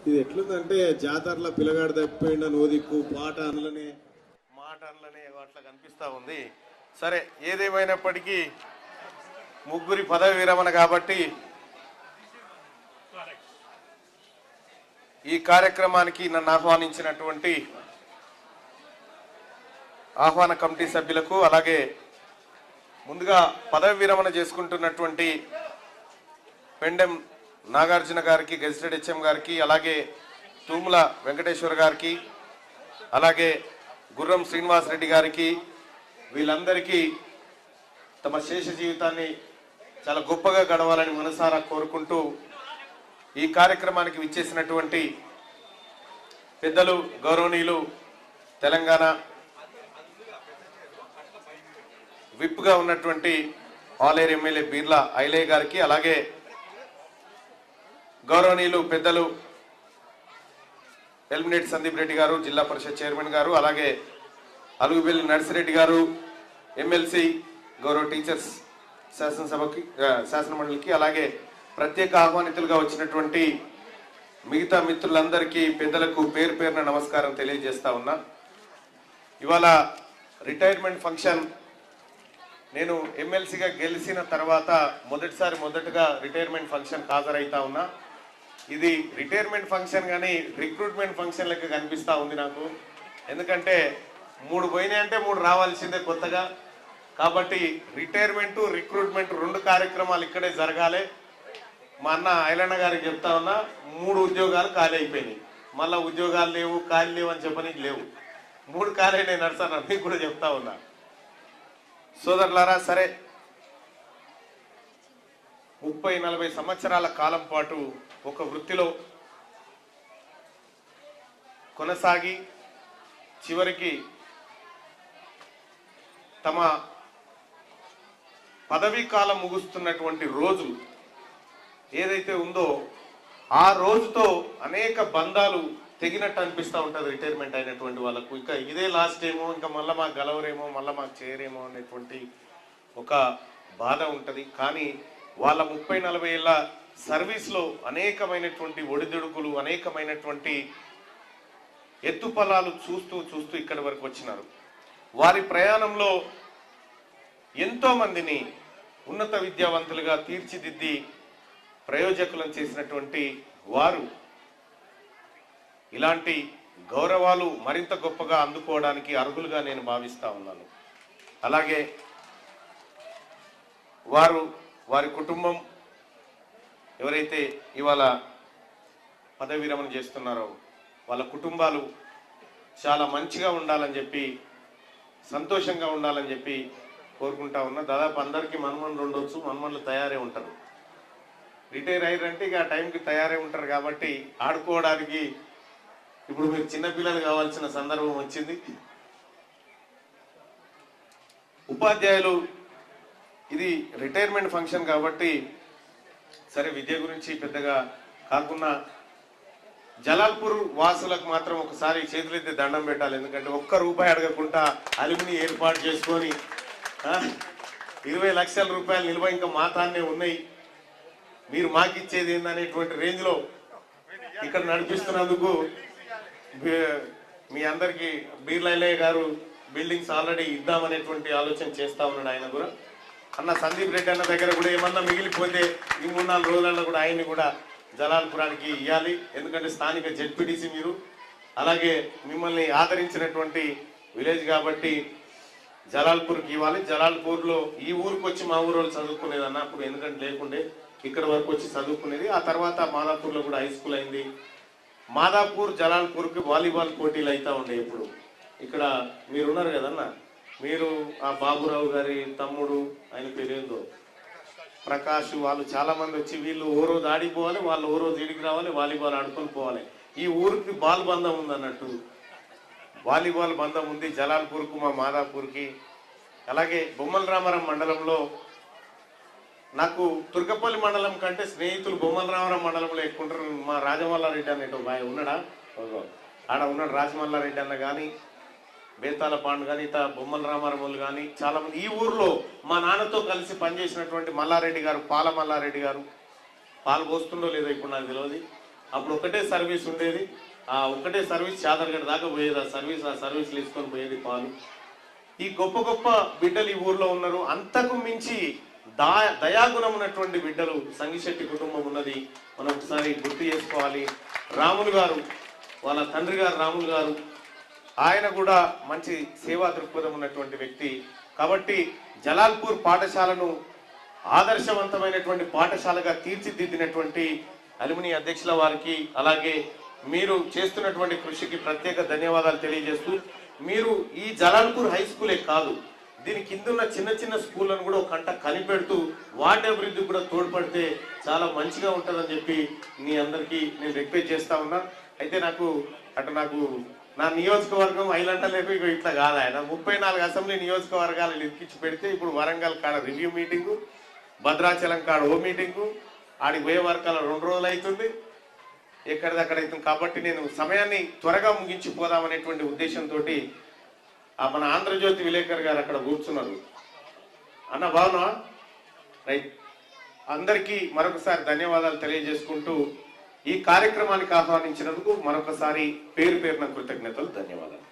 ఇది ఎట్లుందంటే జాతరలో పిల్లగాడు తప్పిపోయిన నోదిక్కు పాట అనలనే మాట అనలనే అట్లా కనిపిస్తూ ఉంది. సరే, ఏదేమైనప్పటికీ ముగ్గురి పదవి విరమణ కాబట్టి ఈ కార్యక్రమానికి నన్ను ఆహ్వానించినటువంటి ఆహ్వాన కమిటీ సభ్యులకు, అలాగే ముందుగా పదవి విరమణ చేసుకుంటున్నటువంటి పెండెం నాగార్జున గారికి, గెజిటెడ్ హెచ్ఎం గారికి, అలాగే తూముల వెంకటేశ్వర గారికి, అలాగే గుర్రం శ్రీనివాస్ రెడ్డి గారికి, వీళ్ళందరికీ తమ శేష జీవితాన్ని చాలా గొప్పగా గడవాలని మనసారా కోరుకుంటూ ఈ కార్యక్రమానికి విచ్చేసినటువంటి పెద్దలు గౌరవనీయులు తెలంగాణ విప్గా ఉన్నటువంటి ఆలేరు ఎమ్మెల్యే బీర్లా ఐలయ్య గారికి, అలాగే గౌరవనీయులు పెద్దలు ఎలిమినేట్ సందీప్ రెడ్డి గారు, జిల్లా పరిషత్ చైర్మన్ గారు, అలాగే అలుగుబెల్లి నర్సిరెడ్డి గారు, ఎమ్మెల్సీ, గౌరవ టీచర్స్ శాసనమండలికి, అలాగే ప్రత్యేక ఆహ్వానితులుగా వచ్చినటువంటి మిగతా మిత్రులందరికీ, పెద్దలకు పేరు పేరున నమస్కారం తెలియజేస్తా ఉన్నా. ఇవాళ రిటైర్మెంట్ ఫంక్షన్, నేను ఎమ్మెల్సీగా గెలిచిన తర్వాత మొదటగా రిటైర్మెంట్ ఫంక్షన్ హాజరైతా ఉన్నా. ఇది రిటైర్మెంట్ ఫంక్షన్ కానీ రిక్రూట్మెంట్ ఫంక్షన్ లెక్క కనిపిస్తూ ఉంది నాకు. ఎందుకంటే 3 పోయినాయి అంటే 3 రావాల్సిందే కొత్తగా. కాబట్టి రిటైర్మెంటు, రిక్రూట్మెంట్ 2 కార్యక్రమాలు ఇక్కడే జరగాలి. మా అన్న ఐలన్న గారికి చెప్తా ఉన్నా, 3 ఉద్యోగాలు ఖాళీ అయిపోయినాయి. మళ్ళీ ఉద్యోగాలు లేవు, ఖాళీ లేవు అని చెప్పనీకి లేవు. 3 ఖాళీ నేను నడుస్తాను, మీకు కూడా చెప్తా ఉన్నా. సోదరులారా, సరే, 30-40 సంవత్సరాల కాలం పాటు ఒక వృత్తిలో కొనసాగి చివరికి తమ పదవీ కాలం ముగుస్తున్నటువంటి రోజు ఏదైతే ఉందో ఆ రోజుతో అనేక బంధాలు తెగినట్టు అనిపిస్తూ ఉంటుంది రిటైర్మెంట్ అయినటువంటి వాళ్ళకు. ఇంకా ఇదే లాస్ట్ ఏమో, ఇంకా మళ్ళీ మాకు గెలవరేమో, మళ్ళీ మాకు చేయరేమో అనేటువంటి ఒక బాధ ఉంటుంది. కానీ వాళ్ళ 30-40 ఏళ్ళ సర్వీస్లో అనేకమైనటువంటి ఒడిదుడుకులు, అనేకమైనటువంటి ఎత్తుపల్లాలు చూస్తూ ఇక్కడి వరకు వచ్చినారు. వారి ప్రయాణంలో ఎంతో మందిని ఉన్నత విద్యావంతులుగా తీర్చిదిద్ది ప్రయోజకులను చేసినటువంటి వారు ఇలాంటి గౌరవాలు మరింత గొప్పగా అందుకోవడానికి అర్హులుగా నేను భావిస్తా ఉన్నాను. అలాగే వారి కుటుంబం ఎవరైతే ఇవాళ పదవి విరమణ చేస్తున్నారో వాళ్ళ కుటుంబాలు చాలా మంచిగా ఉండాలని చెప్పి, సంతోషంగా ఉండాలని చెప్పి కోరుకుంటా ఉన్నా. దాదాపు అందరికీ మన్మన్లు ఉండొచ్చు, మన్మన్లు తయారే ఉంటారు. రిటైర్ అయ్యారంటే ఇక ఆ టైంకి తయారే ఉంటారు. కాబట్టి ఆడుకోవడానికి ఇప్పుడు మీరు చిన్నపిల్లలు కావాల్సిన సందర్భం వచ్చింది. ఉపాధ్యాయులు, ఇది రిటైర్మెంట్ ఫంక్షన్ కాబట్టి సరే విద్య గురించి పెద్దగా కాకుండా జలాల్పూర్ వాసులకు మాత్రం ఒకసారి చేతులెత్తి దండం పెట్టాలి. ఎందుకంటే ₹1 అడగకుండా అలుమిని ఏర్పాటు చేసుకొని 20 లక్షల రూపాయలు నిల్వ ఇంకా మాతాన్నే ఉన్నాయి, మీరు మాకిచ్చేది ఏందనేటువంటి రేంజ్లో ఇక్కడ నడిపిస్తున్నందుకు మీ అందరికీ బీర్లా ఐలయ్య గారు బిల్డింగ్స్ ఆల్రెడీ ఇద్దామనేటువంటి ఆలోచన చేస్తా ఉన్నాడు. ఆయన కూడా అన్న సందీప్ రెడ్డి అన్న దగ్గర కూడా ఏమన్నా మిగిలిపోతే ఈ 3-4 రోజులలో కూడా ఆయన్ని కూడా జలాల్పురానికి ఇవ్వాలి. ఎందుకంటే స్థానిక జెడ్పీటీసీ మీరు, అలాగే మిమ్మల్ని ఆదరించినటువంటి విలేజ్ కాబట్టి జలాల్పూర్కి ఇవ్వాలి. జలాల్పూర్లో ఈ ఊరికి వచ్చి మా ఊరు వాళ్ళు చదువుకునేది అన్న అప్పుడు, ఎందుకంటే లేకుండే ఇక్కడ వరకు వచ్చి చదువుకునేది. ఆ తర్వాత మాదాపూర్లో కూడా హై స్కూల్ అయింది. మాదాపూర్ జలాల్పూర్కి వాలీబాల్ పోటీలు అవుతా ఉండే. ఇప్పుడు ఇక్కడ మీరున్నారు కదన్న, మీరు ఆ బాబురావు గారి తమ్ముడు, ఆయన పేరేందో ప్రకాష్, వాళ్ళు చాలా మంది వచ్చి వీళ్ళు ఓ రోజు ఆడిపోవాలి, వాళ్ళు ఓ రోజు ఈడికి రావాలి, వాలీబాల్ ఆడుకొని పోవాలి. ఈ ఊరికి బాల్ బంధం ఉంది అన్నట్టు, వాలీబాల్ బంధం ఉంది జలాల్పూర్కు మా మాదాపూర్కి. అలాగే బొమ్మల రామారం మండలంలో నాకు తుర్కపల్లి మండలం కంటే స్నేహితులు బొమ్మల రామారం మండలంలో ఎక్కుంటారు. మా రాజమల్లారెడ్డి అనేటో బాయ్ ఉన్నాడా, ఆడ ఉన్నాడు రాజమల్లారెడ్డి అన్న కానీ, బేతాల పాండు కానీ, ఇత బొమ్మల రామారం వాళ్ళు కానీ చాలా మంది. ఈ ఊర్లో మా నాన్నతో కలిసి పనిచేసినటువంటి మల్లారెడ్డి గారు, పాల మల్లారెడ్డి గారు, పాలు పోస్తుండో లేదో ఇప్పుడు నాకు తెలియదు, అప్పుడు ఒకటే సర్వీస్ ఉండేది. ఆ ఒకటే సర్వీస్ చాదరగడ దాకా పోయేది. ఆ సర్వీస్లు తీసుకొని పోయేది పాలు. ఈ గొప్ప గొప్ప బిడ్డలు ఈ ఊర్లో ఉన్నారు. అంతకు మించి దయాగుణం ఉన్నటువంటి బిడ్డలు సంగిశెట్టి కుటుంబం ఉన్నది. మనం ఒకసారి గుర్తు చేసుకోవాలి. రాములు గారు, వాళ్ళ తండ్రి గారు రాములు గారు, ఆయన కూడా మంచి సేవా దృక్పథం ఉన్నటువంటి వ్యక్తి. కాబట్టి జలాల్పూర్ పాఠశాలను ఆదర్శవంతమైనటువంటి పాఠశాలగా తీర్చిదిద్దినటువంటి అలుమిని అధ్యక్షుల వారికి, అలాగే మీరు చేస్తున్నటువంటి కృషికి ప్రత్యేక ధన్యవాదాలు తెలియజేస్తూ, మీరు ఈ జలాల్పూర్ హై స్కూలే కాదు, దీని కిందున్న చిన్న చిన్న స్కూళ్ళను కూడా ఒక కంట కనిపెడుతూ వాటి అభివృద్ధికి కూడా తోడ్పడితే చాలా మంచిగా ఉంటుందని చెప్పి మీ అందరికీ నేను రిక్వెస్ట్ చేస్తా ఉన్నా. అయితే నాకు నా నియోజకవర్గం ఐలంటలేదు, ఇక ఇట్లా కాదు. ఆయన 34 అసెంబ్లీ నియోజకవర్గాలు లిఖించి పెడితే ఇప్పుడు వరంగల్ కాడ రివ్యూ మీటింగు, భద్రాచలం కాడ ఓ మీటింగు, ఆడికి పోయే వర్గాల 2 రోజులు అవుతుంది, ఎక్కడిదక్కడ అవుతుంది. కాబట్టి నేను సమయాన్ని త్వరగా ముగించిపోదామనేటువంటి ఉద్దేశంతో మన ఆంధ్రజ్యోతి విలేకర్ గారు అక్కడ కూర్చున్నారు. అన్న బాగున్నా? రైట్. అందరికీ మరొకసారి ధన్యవాదాలు తెలియజేసుకుంటూ ఈ కార్యక్రమానికి ఆహ్వానించినందుకు మరొకసారి పేరు పేరున కృతజ్ఞతలు, ధన్యవాదాలు.